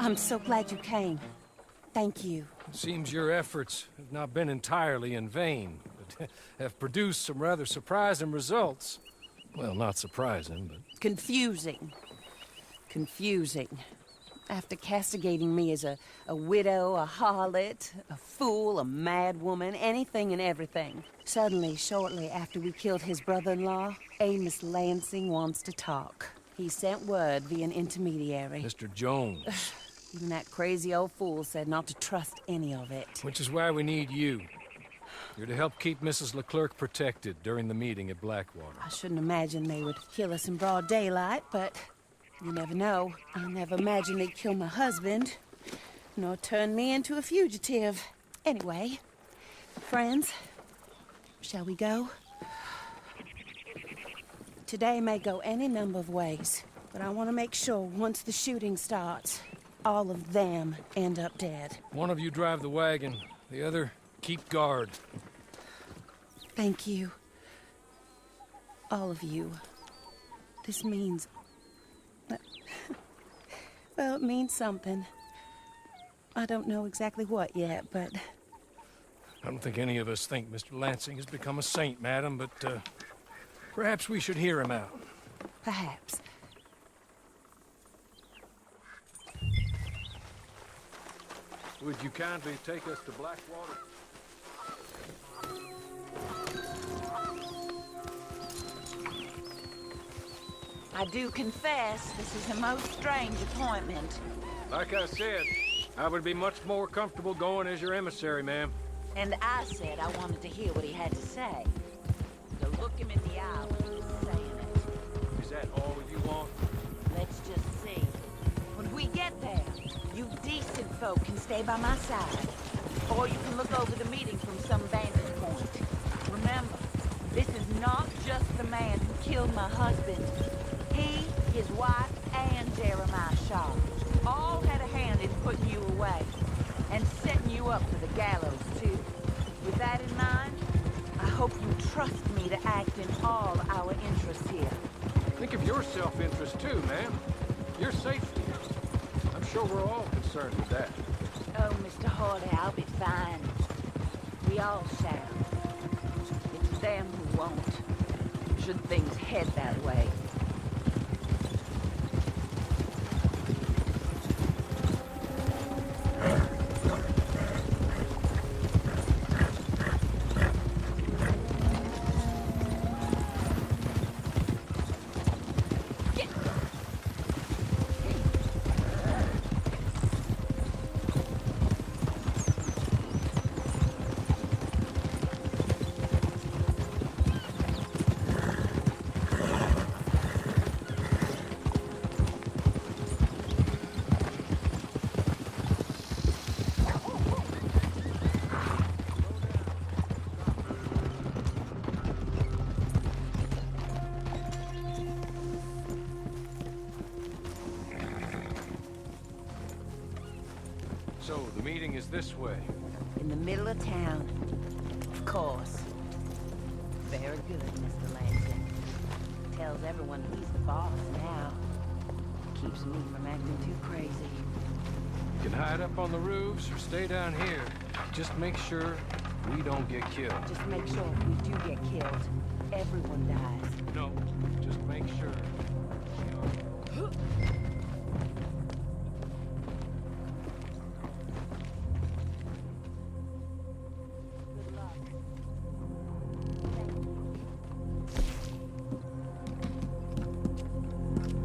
I'm so glad you came. Thank you. It seems your efforts have not been entirely in vain, but have produced some rather surprising results. Well, not surprising, but... Confusing. After castigating me as a widow, a harlot, a fool, a mad woman, anything and everything. Suddenly, shortly after we killed his brother-in-law, Amos Lansing wants to talk. He sent word via an intermediary. Mr. Jones. Even that crazy old fool said not to trust any of it. Which is why we need you. You're to help keep Mrs. Leclerc protected during the meeting at Blackwater. I shouldn't imagine they would kill us in broad daylight, but you never know. I never imagined they'd kill my husband, nor turn me into a fugitive. Anyway, friends, shall we go? Today may go any number of ways, but I want to make sure once the shooting starts, all of them end up dead. One of you drive the wagon, the other keep guard. Thank you. All of you. This means... well, it means something. I don't know exactly what yet, but... I don't think any of us think Mr. Lansing has become a saint, madam, but perhaps we should hear him out. Perhaps. Would you kindly take us to Blackwater? I do confess, this is a most strange appointment. Like I said, I would be much more comfortable going as your emissary, ma'am. And I said I wanted to hear what he had to say. So look him in the eye when he's saying it. Is that all you want? Let's just see. When we get there, you decent folk can stay by my side. Or you can look over the meeting from some vantage point. Remember, this is not just the man who killed my husband. He, his wife, and Jeremiah Shaw all had a hand in putting you away. And setting you up for the gallows, too. With that in mind, I hope you trust me to act in all our interests here. Think of your self-interest, too, ma'am. Your safety. I'm sure we're all concerned with that. Oh, Mr. Harley, I'll be fine. We all shall. It's them who won't, should things head that way. So, the meeting is this way. In the middle of town. Of course. Very good, Mr. Lansing. Tells everyone he's the boss now. Keeps me from acting too crazy. You can hide up on the roofs or stay down here. Just make sure we don't get killed. Just make sure if we do get killed, everyone dies. No, just make sure.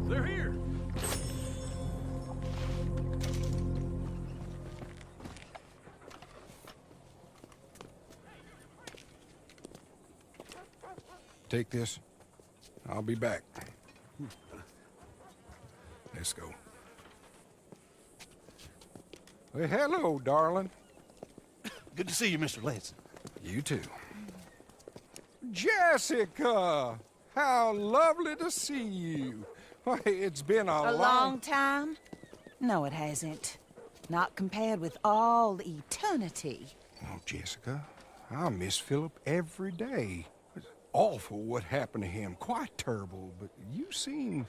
They're here! Take this. I'll be back. Let's go. Well, hello, darling. Good to see you, Mr. Lansing. You too. Jessica! How lovely to see you. Why, it's been A long time? No, it hasn't. Not compared with all eternity. Oh, Jessica, I miss Philip every day. It's awful what happened to him. Quite terrible, but you seem...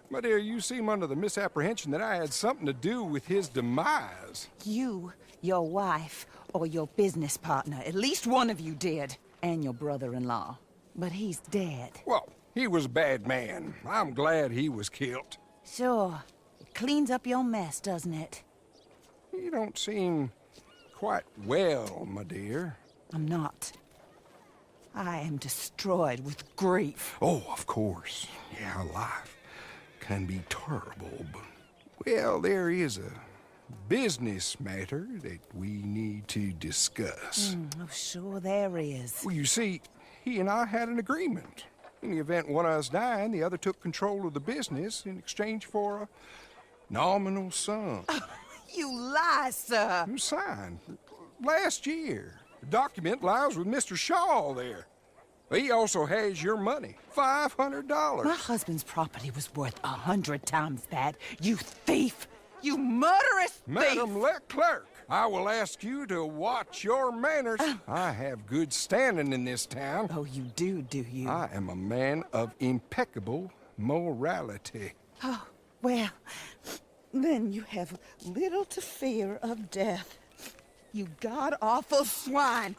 My dear, you seem under the misapprehension that I had something to do with his demise. You, your wife, or your business partner, at least one of you did, and your brother-in-law. But he's dead. Well, he was a bad man. I'm glad he was killed. Sure. It cleans up your mess, doesn't it? You don't seem quite well, my dear. I'm not. I am destroyed with grief. Oh, of course. Yeah, life can be terrible, but... Well, there is a business matter that we need to discuss. Oh, sure there is. Well, you see, he and I had an agreement. In the event one of us died, the other took control of the business in exchange for a nominal sum. You lie, sir. It was signed last year. The document lies with Mr. Shaw there. He also has your money, $500. My husband's property was worth 100 times that. You thief! You murderous thief! Madam Leclerc, I will ask you to watch your manners. I have good standing in this town. Oh, you do you? I am a man of impeccable morality. Oh, well, then you have little to fear of death. You god-awful swine!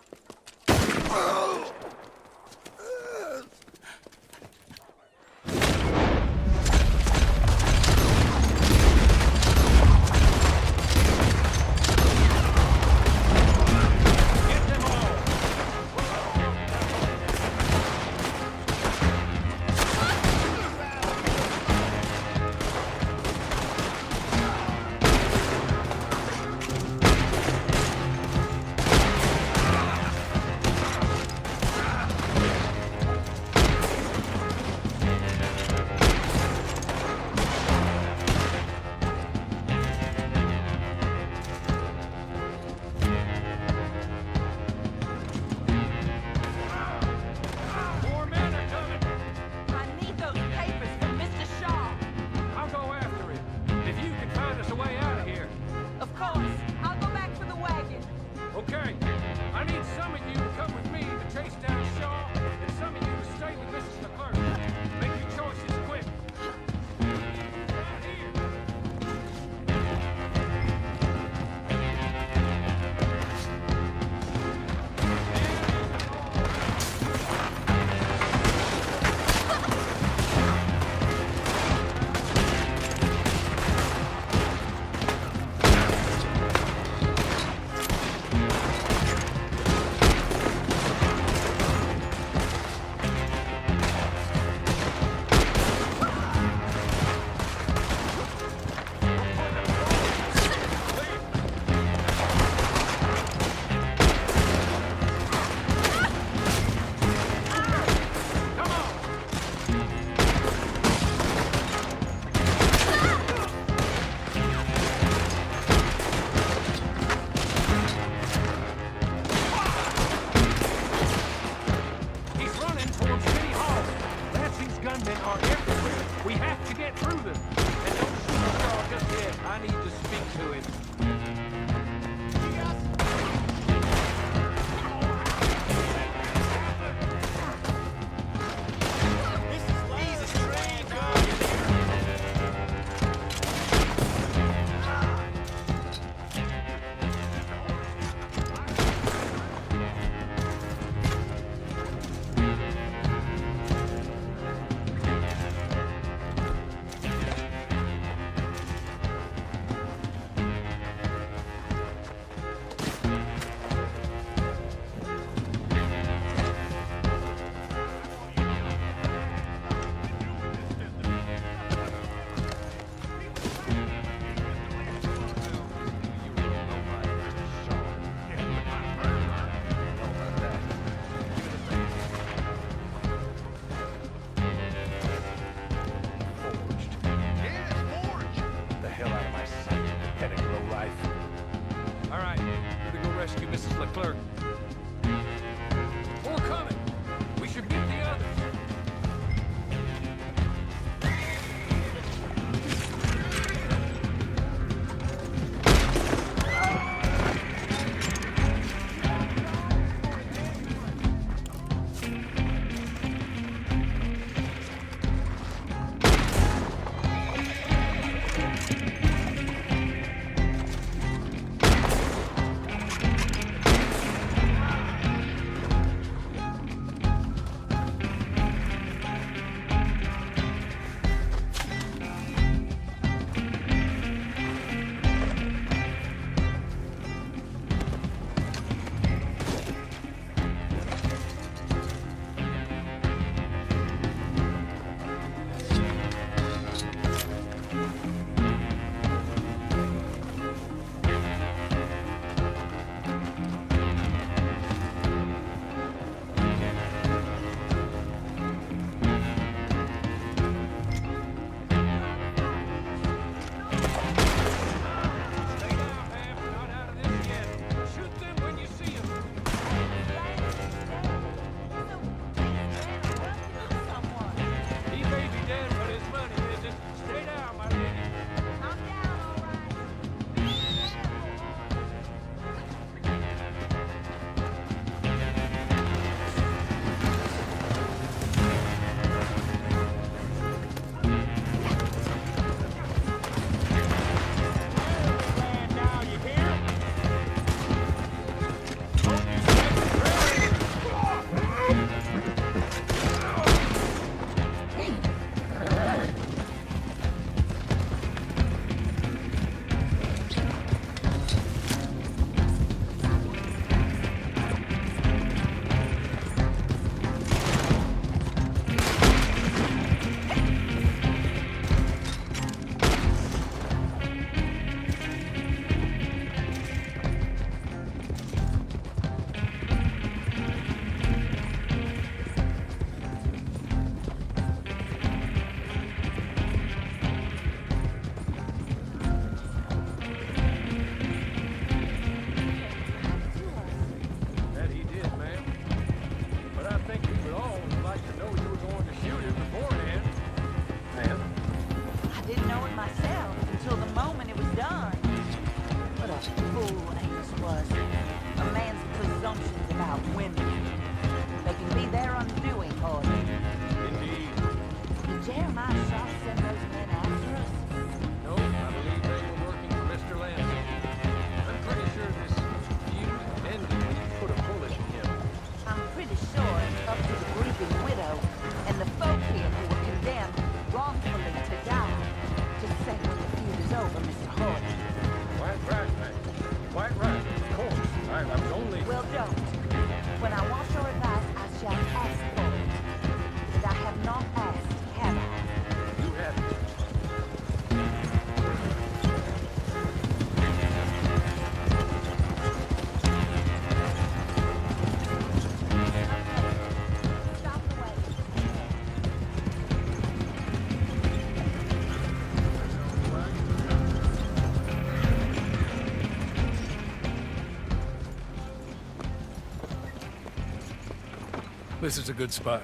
This is a good spot.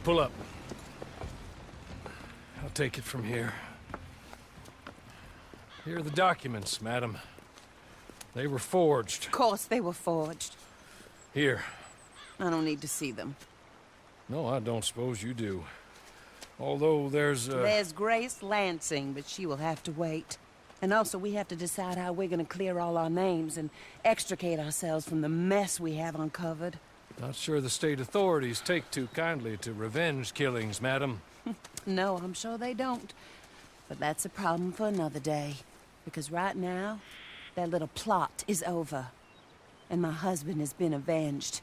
Pull up. I'll take it from here. Here are the documents, madam. They were forged. Of course they were forged. Here. I don't need to see them. No, I don't suppose you do. Although there's Grace Lansing, but she will have to wait. And also, we have to decide how we're gonna clear all our names and extricate ourselves from the mess we have uncovered. Not sure the state authorities take too kindly to revenge killings, madam. No, I'm sure they don't. But that's a problem for another day. Because right now, that little plot is over. And my husband has been avenged.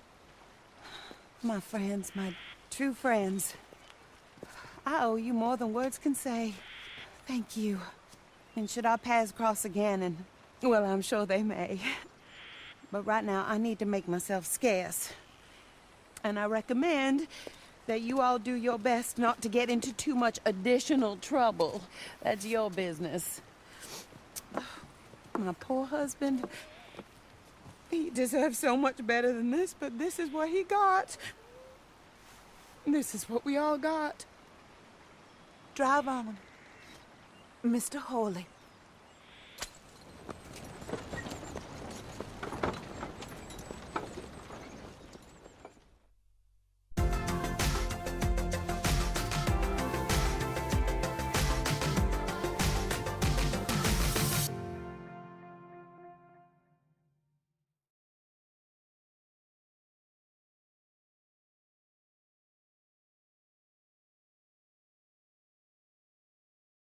My friends, my true friends. I owe you more than words can say. Thank you. And should our paths cross again, and, well, I'm sure they may. But right now, I need to make myself scarce. And I recommend that you all do your best not to get into too much additional trouble. That's your business. My poor husband. He deserves so much better than this, but this is what he got. This is what we all got. Drive on, Mr. Hawley.